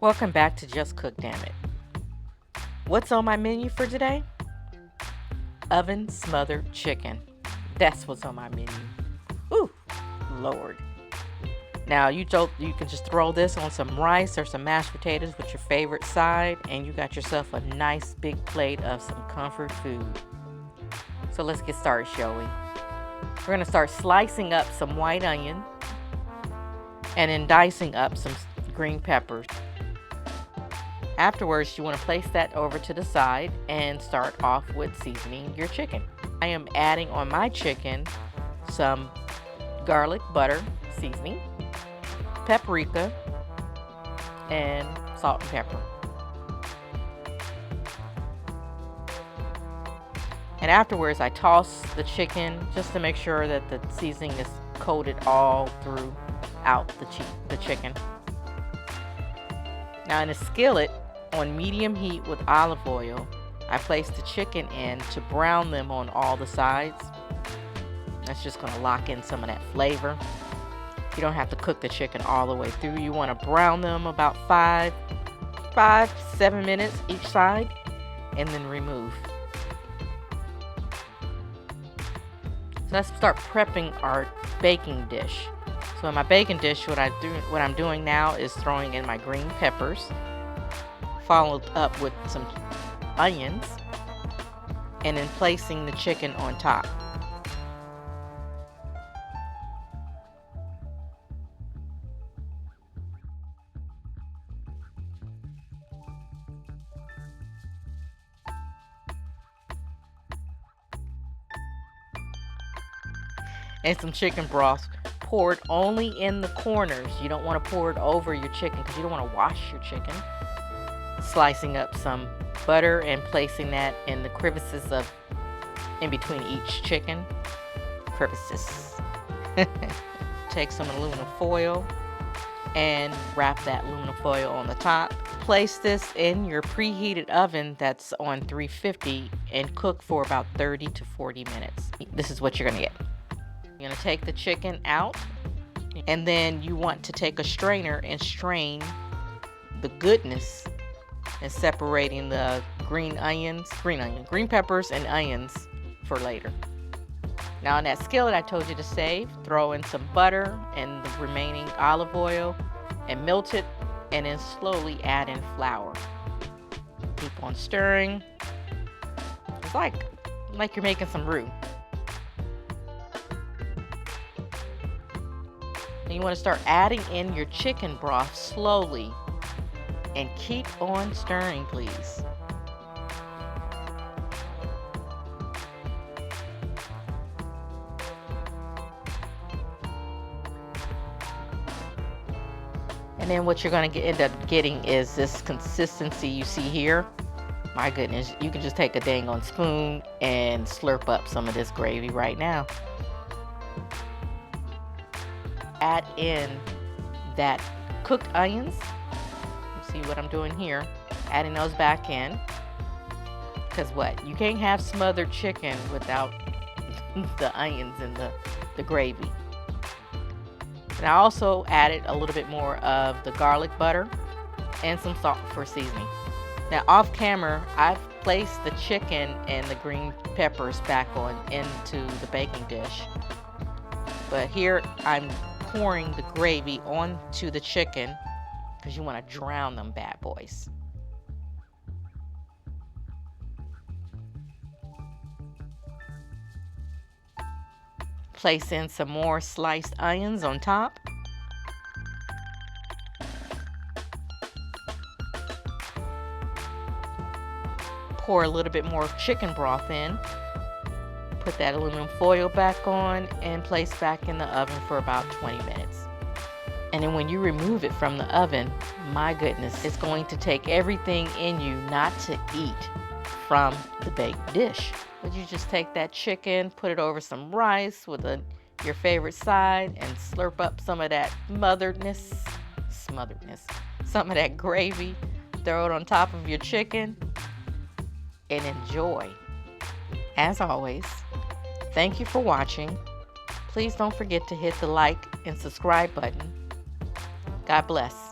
Welcome back to Just Qook Damn It. What's on my menu for today? Oven Smothered Chicken. That's what's on my menu. Ooh, Lord. Now you can just throw this on some rice or some mashed potatoes with your favorite side, and you got yourself a nice big plate of some comfort food. So let's get started, shall we? We're going to start slicing up some white onion and then dicing up some green peppers. Afterwards, you want to place that over to the side and start off with seasoning your chicken. I am adding on my chicken some garlic butter seasoning, paprika, and salt and pepper. And afterwards, I toss the chicken just to make sure that the seasoning is coated all throughout the chicken. Now in a skillet on medium heat with olive oil, I place the chicken in to brown them on all the sides. That's just going to lock in some of that flavor. You don't have to cook the chicken all the way through. You want to brown them about 7 minutes each side and then remove. So let's start prepping our baking dish. So in my baking dish, what I'm doing now is throwing in my green peppers, followed up with some onions, and then placing the chicken on top. And some chicken broth poured only in the corners. You don't want to pour it over your chicken because you don't want to wash your chicken. Slicing up some butter and placing that in the crevices in between each chicken. Crevices. Take some aluminum foil and wrap that aluminum foil on the top. Place this in your preheated oven that's on 350 and cook for about 30 to 40 minutes. This is what you're going to get. You're going to take the chicken out, and then you want to take a strainer and strain the goodness and separating the green peppers and onions for later. Now in that skillet I told you to save, throw in some butter and the remaining olive oil and melt it, and then slowly add in flour. Keep on stirring. It's like you're making some roux. And you want to start adding in your chicken broth slowly and keep on stirring, please. And then what you're going to end up getting is this consistency you see here. My goodness, you can just take a dang on spoon and slurp up some of this gravy right now. Add in that cooked onions. You see what I'm doing here, adding those back in, because you can't have smothered chicken without the onions and the gravy. And I also added a little bit more of the garlic butter and some salt for seasoning. Now off camera, I've placed the chicken and the green peppers back into the baking dish, but here I'm pouring the gravy onto the chicken because you want to drown them bad boys. Place in some more sliced onions on top. Pour a little bit more chicken broth in. Put that aluminum foil back on and place back in the oven for about 20 minutes. And then when you remove it from the oven, my goodness, it's going to take everything in you not to eat from the baked dish. But you just take that chicken, put it over some rice with your favorite side, and slurp up some of that smotheredness, some of that gravy, throw it on top of your chicken, and enjoy. As always, thank you for watching. Please don't forget to hit the like and subscribe button. God bless.